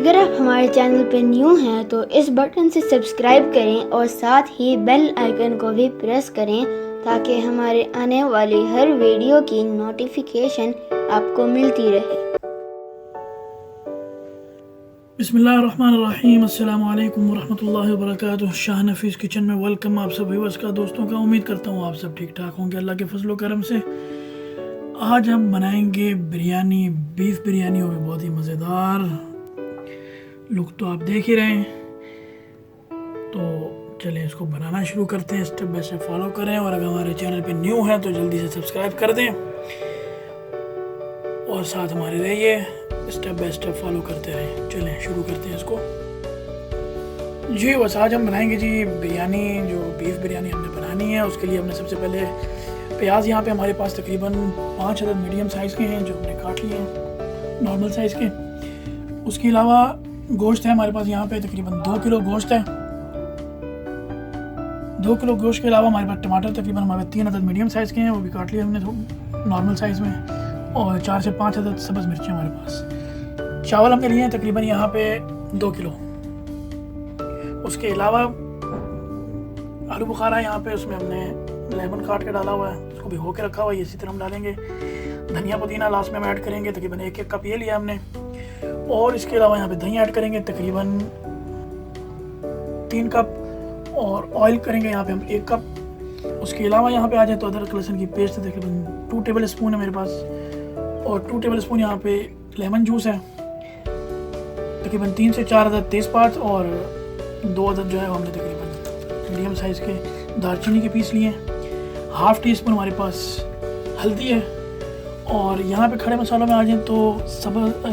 अगर आप हमारे चैनल पर न्यू हैं तो इस बटन से सब्सक्राइब करें और साथ ही बेल आइकन को भी प्रेस करें ताकि हमारे आने वाली हर वीडियो की नोटिफिकेशन आपको मिलती रहे। बिस्मिल्लाहिर्रहमानिर्रहीम, अस्सलामु अलैकुम वरहमतुल्लाहि वबरकातुहू। शाह नफीस किचन में वेलकम आप सब व्यूअर्स का, दोस्तों का। उम्मीद करता हूँ आप सब ठीक ठाक होंगे अल्लाह के फजल व करम से। आज हम बनाएंगे बिरयानी, बीफ बिरयानी होगी बहुत ही मज़ेदार। लुक तो आप देख ही रहे हैं, तो चलें इसको बनाना शुरू करते हैं। स्टेप बाय स्टेप फॉलो करें और अगर हमारे चैनल पे न्यू है तो जल्दी से सब्सक्राइब कर दें और साथ हमारे रहिए, स्टेप बाय स्टेप फॉलो करते रहें। चलें शुरू करते हैं इसको। जी बस आज हम बनाएंगे जी बिरयानी, जो बीफ बिरयानी हमने बनानी है। उसके लिए हमने सबसे पहले प्याज, यहाँ पे हमारे पास तकरीबन 5 अदद मीडियम साइज़ के हैं जो हमने काट लिए हैं नॉर्मल साइज़ के। उसके अलावा गोश्त है हमारे पास यहाँ पे तकरीबन 2 किलो गोश्त है। 2 किलो गोश्त के अलावा हमारे पास टमाटर तकरीबन हमारे 3 अदद मीडियम साइज़ के हैं, वो भी काट लिए हमने नॉर्मल साइज़ में। और 4 से 5 अदद सब्ज़ मिर्ची हमारे पास। चावल हमने लिए हैं तकरीबन यहाँ पे 2 किलो। उसके अलावा आलू बुखारा यहाँ पे, उसमें हमने लेमन काट के डाला हुआ है, उसको भिगो के रखा हुआ है, इसी तरह हम डालेंगे। धनिया पुदीना लास्ट में हम ऐड करेंगे, तकरीबन 1 कप ये लिया हमने। और इसके अलावा यहाँ पे दही ऐड करेंगे तकरीबन 3 कप, और ऑयल करेंगे यहाँ पे हम 1 कप। उसके अलावा यहाँ पे आ जाए तो अदरक लहसुन की पेस्ट तकरीबन 2 टेबल स्पून है मेरे पास, और 2 टेबल स्पून यहाँ पे लेमन जूस है। तकरीबन 3 से 4 अदद तेज़पात और 2 अदद जो है हमने तकरीबन मीडियम साइज़ के दालचीनी के पीस लिए हैं। हाफ़ टी स्पून हमारे पास हल्दी है। और यहाँ पे खड़े मसालों में आ जाए तो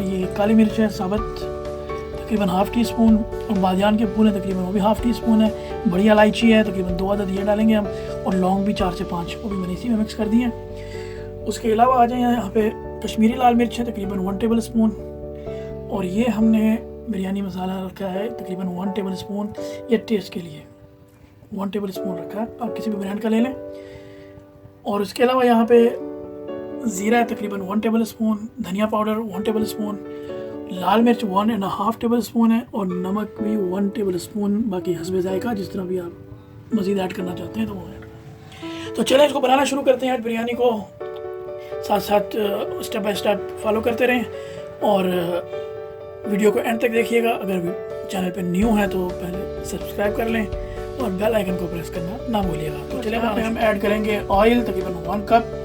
ये काली मिर्च है साबुत तकरीबन हाफ़ टी स्पून, और बादियान के फूल है तकरीबन वो भी हाफ़ टी स्पून है। बड़ी इलायची है तकरीबन 2 अदद, ये डालेंगे हम। और लौंग भी 4 से 5, वो भी मैंने इसी में मिक्स कर दिए हैं। उसके अलावा आ जाए यहाँ पे कश्मीरी लाल मिर्च है तकरीबन 1 टेबल स्पून, और ये हमने बिरयानी मसाला रखा है तकरीबन 1 टेबल स्पून, ये टेस्ट के लिए 1 टेबल स्पून रखा है, आप किसी भी ब्रांड का ले लें। और इसके अलावा यहाँ पे ज़ीरा है तकरीबन 1 टेबल स्पून, धनिया पाउडर 1 टेबल स्पून, लाल मिर्च 1.5 टेबल स्पून है, और नमक भी 1 टेबल स्पून, बाकी हस्बे जायका जिस तरह भी आप मज़ीद ऐड करना चाहते हैं तो वो ऐड करें। तो चलें इसको बनाना शुरू करते हैं। आज बिरयानी को साथ साथ स्टेप बाय स्टेप फॉलो करते रहें और वीडियो को एंड तक देखिएगा। अगर चैनल पे न्यू है तो पहले सब्सक्राइब कर लें और बेल आइकन को प्रेस करना ना भूलिएगा। तो चलिए यहाँ पे हम ऐड करेंगे ऑयल, तकरीबन 1 कप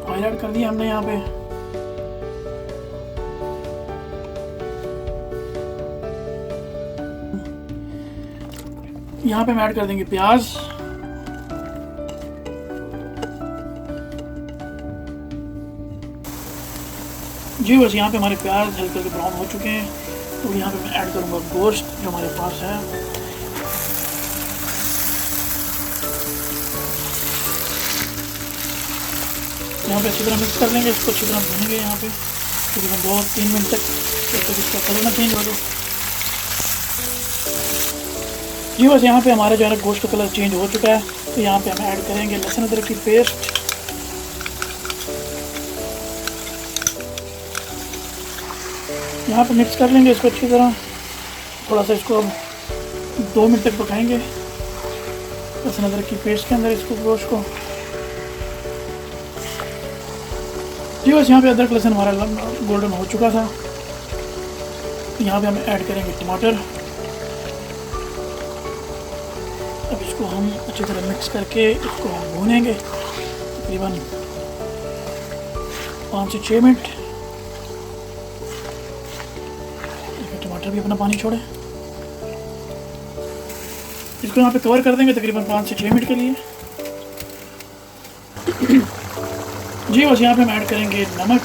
ऑयल ऐड कर दिया हमने यहाँ पे। यहाँ पे हम ऐड कर देंगे प्याज। जी बस यहाँ पे हमारे प्याज हल्के हल्के ब्राउन हो चुके हैं, तो यहाँ पे मैं ऐड करूँगा गोश्त जो हमारे पास है। यहाँ पे अच्छी तरह मिक्स कर लेंगे, इसको अच्छी तरह भूनेंगे यहाँ पे तकरीबन 2-3 मिनट तक, जब तक इसका कलर ना चेंज हो जाए। जी बस यहाँ पे हमारा जो है गोश्त का कलर चेंज हो चुका है, तो यहाँ पे हम ऐड करेंगे लहसुन अदरक की पेस्ट। यहाँ पे मिक्स कर लेंगे इसको अच्छी तरह, थोड़ा सा इसको हम 2 मिनट तक पकाएंगे लहसुन अदरक की पेस्ट के अंदर इसको, गोश्त को। जी बस यहाँ पे अदरक लहसुन हमारा गोल्डन हो चुका था, यहाँ पे हम ऐड करेंगे टमाटर। अब इसको हम अच्छी तरह मिक्स करके इसको हम भूनेंगे तकरीबन 5 से 6 मिनट। टमाटर भी अपना पानी छोड़े, इसको यहाँ पे कवर कर देंगे तकरीबन 5 से 6 मिनट के लिए। जी बस यहाँ पे हम ऐड करेंगे नमक।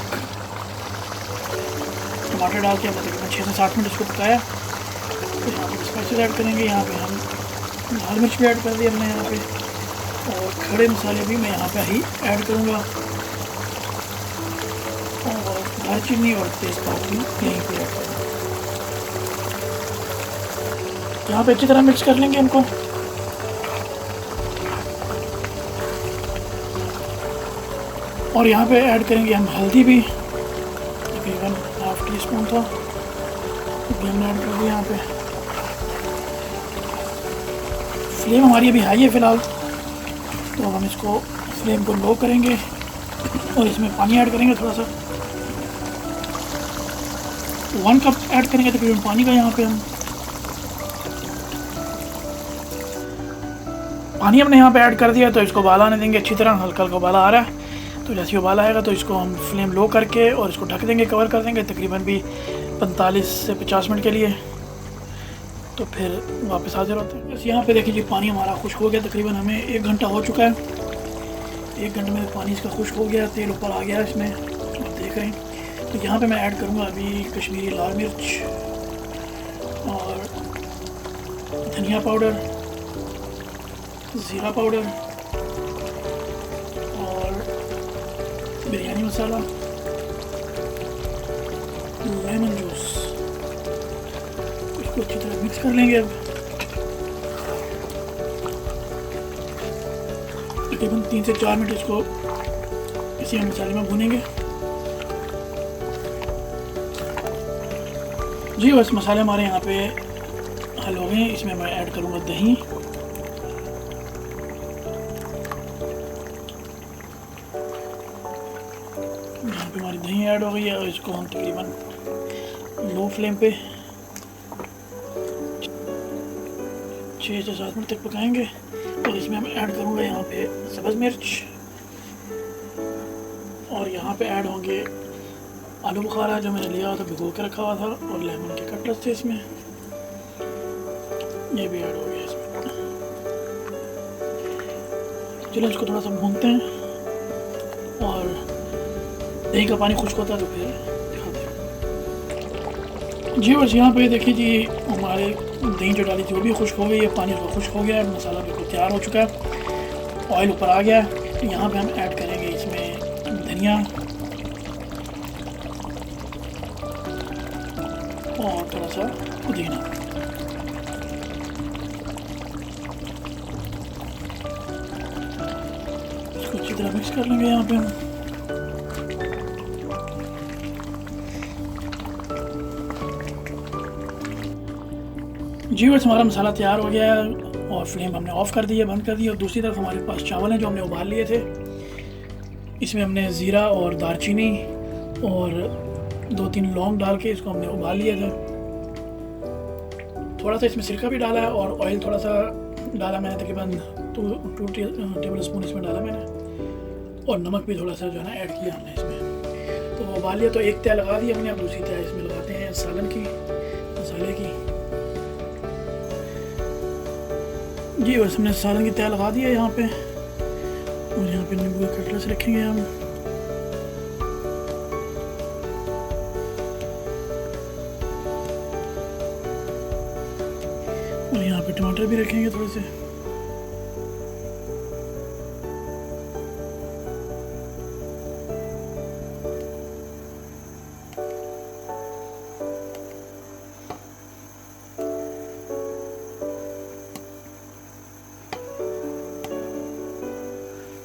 टमाटर डाल के हमने तकरीबन 6 से 7 मिनट इसको पकाया। तो यहाँ पे स्पाइसेस ऐड करेंगे, यहाँ पे हम लाल मिर्च भी ऐड कर दी हमने यहाँ पे, और खड़े मसाले भी मैं यहाँ पे ही ऐड करूँगा, और दालचीनी और तेज़पात भी यहीं पे ऐड करूँगा। यहाँ पे अच्छी तरह मिक्स कर लेंगे इनको। और यहाँ पे ऐड करेंगे हम हल्दी भी, तकरीबन हाफ़ टी स्पून था। भी हमने ऐड कर दिया यहाँ पे। फ्लेम हमारी अभी हाई है फ़िलहाल, तो हम इसको फ्लेम को लो करेंगे और इसमें पानी ऐड करेंगे थोड़ा सा। 1 कप ऐड करेंगे तकरीबन पानी का। यहाँ पे हम पानी हमने यहाँ पे ऐड कर दिया, तो इसको उबाला आने देंगे अच्छी तरह। हल्का हल्का उबाला आ रहा है, तो जैसे ही उबाला आएगा तो इसको हम फ्लेम लो करके और इसको ढक देंगे, कवर कर देंगे तकरीबन भी 45 से 50 मिनट के लिए। तो फिर वापस हाजिर होते हैं। बस यहाँ पे देखिए जी, पानी हमारा खुश्क हो गया। तकरीबन हमें 1 घंटा हो चुका है। 1 घंटे में पानी इसका खुश्क हो गया, तेल ऊपर आ गया है इसमें, आप देख रहे हैं। तो यहाँ पे मैं ऐड करूँगा अभी कश्मीरी लाल मिर्च और धनिया पाउडर, ज़ीरा पाउडर और बिरयानी मसाला, लेमन जूस। इसको अच्छी तरह मिक्स कर लेंगे। अब तकरीबन 3 से 4 मिनट इसको इसी मसाले में भूनेंगे जी। बस मसाले हमारे यहाँ पे हल हो गए हैं। इसमें मैं ऐड करूँगा दही। यहाँ पे हमारी दही ऐड हो गई है और इसको हम तकरीबन लो फ्लेम पे 6 से 7 मिनट तक पकाएंगे। और इसमें हम ऐड करूँगा यहाँ पे सब्ज़ मिर्च, और यहाँ पे ऐड होंगे आलू बुखारा जो मैंने लिया हुआ था, भिगो के रखा हुआ था, और लेमन के कटलेट्स थे इसमें, ये भी ऐड हो गया इसमें। चलो इसको थोड़ा सा भूनते हैं, और दही का पानी खुश्क होता है तो फिर दिखाते हैं जी। बस यहाँ पे देखिए जी, हमारे दही जो डाली थी वो भी खुश्क हो गई है, पानी उसका खुश्क हो गया है, मसाला बिल्कुल तैयार हो चुका है, ऑयल ऊपर आ गया है। तो यहाँ पे हम ऐड करेंगे इसमें धनिया और थोड़ा सा पुदीना। इसको अच्छी तरह मिक्स कर लेंगे यहाँ पे हम। जी बस हमारा मसाला तैयार हो गया है और फ्लेम हमने ऑफ़ कर दी है, बंद कर दी है। और दूसरी तरफ हमारे पास चावल हैं जो हमने उबाल लिए थे। इसमें हमने ज़ीरा और दालचीनी और 2-3 लौंग डाल के इसको हमने उबाल लिए थे। थोड़ा सा इसमें सिरका भी डाला है और ऑयल थोड़ा सा डाला मैंने, तकरीबन 2 टेबल स्पून इसमें डाला मैंने, और नमक भी थोड़ा सा जो है ना ऐड किया हमने इसमें। तो वो उबाल लिया, तो एक तय लगा दी हमने। अब दूसरी तय इसमें लगाते हैं सालन की, मसाले की जी। बस हमने सालन की तय लगा दी है यहाँ पे, और यहाँ पे नींबू के कटलेट्स रखेंगे हम। और यहाँ पे टमाटर भी रखेंगे थोड़े से।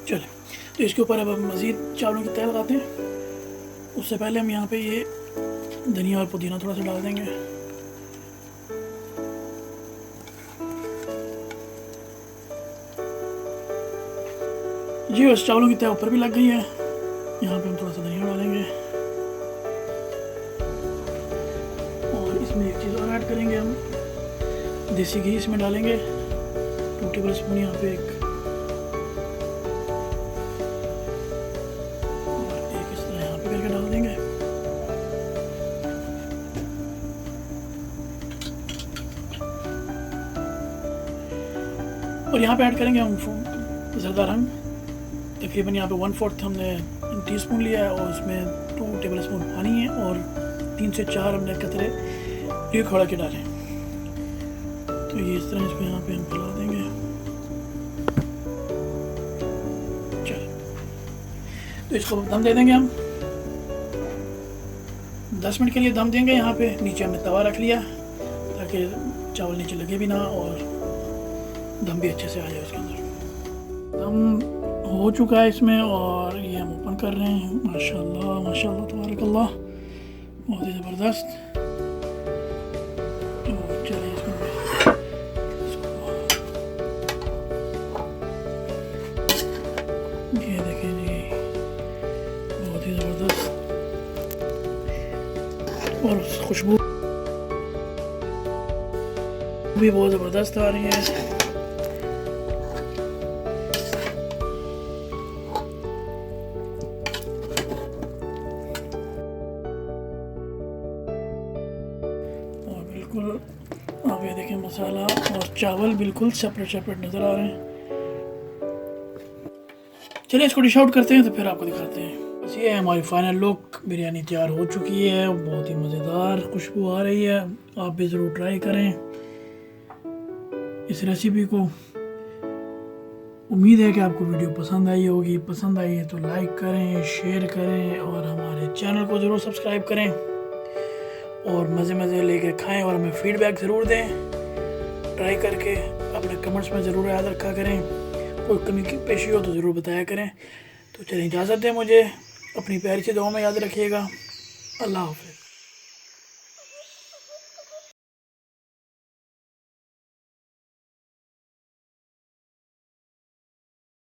चले, तो इसके ऊपर अब हम मज़ीद चावलों की तय लगाते हैं। उससे पहले हम यहाँ पे ये धनिया और पुदीना थोड़ा सा डाल देंगे। जी बस चावलों की तय ऊपर भी लग गई है। यहाँ पे हम थोड़ा सा धनिया डालेंगे, और इसमें एक चीज़ और ऐड करेंगे हम, देसी घी इसमें डालेंगे 2 टेबल स्पून यहाँ पे, एक इस तरह यहाँ पे करके डाल देंगे। और यहाँ पे ऐड करेंगे हम ज़रदा रंग, तकरीबन यहाँ पे 1/4 हमने टीस्पून लिया है, और उसमें 2 टेबल स्पून पानी है, और 3 से 4 हमने कतरे एक खोड़ा के डालें। तो ये इस तरह इसको यहाँ पे हम फैला देंगे। चल, तो इसको दम दे देंगे हम 10 मिनट के लिए दम देंगे। यहाँ पे नीचे हमने तवा रख लिया ताकि चावल नीचे लगे भी ना और दम भी अच्छे से आ जाए उसके अंदर। दम हो चुका है इसमें, और ये हम ओपन कर रहे हैं। माशाल्लाह माशाल्लाह तबारकल्लाह, बहुत ही ज़बरदस्त। खुशबू भी बहुत ज़बरदस्त आ रही है। और बिल्कुल आप ये देखें मसाला और चावल बिल्कुल सेपरेट सेपरेट नज़र आ रहे हैं। चलिए इसको डिश आउट करते हैं तो फिर आपको दिखाते हैं। बस ये है हमारी फाइनल लुक। बिरयानी तैयार हो चुकी है, बहुत ही मज़ेदार खुशबू आ रही है। आप भी ज़रूर ट्राई करें इस रेसिपी को। उम्मीद है कि आपको वीडियो पसंद आई होगी। पसंद आई है तो लाइक करें, शेयर करें और हमारे चैनल को ज़रूर सब्सक्राइब करें और मज़े मज़े लेकर खाएं और हमें फीडबैक ज़रूर दें। ट्राई करके अपने कमेंट्स में ज़रूर याद रखा करें। कोई कमी की पेशी हो तो ज़रूर बताया करें। तो चलिए इजाज़त दें मुझे। अपनी प्यारी सी दुआ में याद रखिएगा। अल्लाह हाफ़िज़।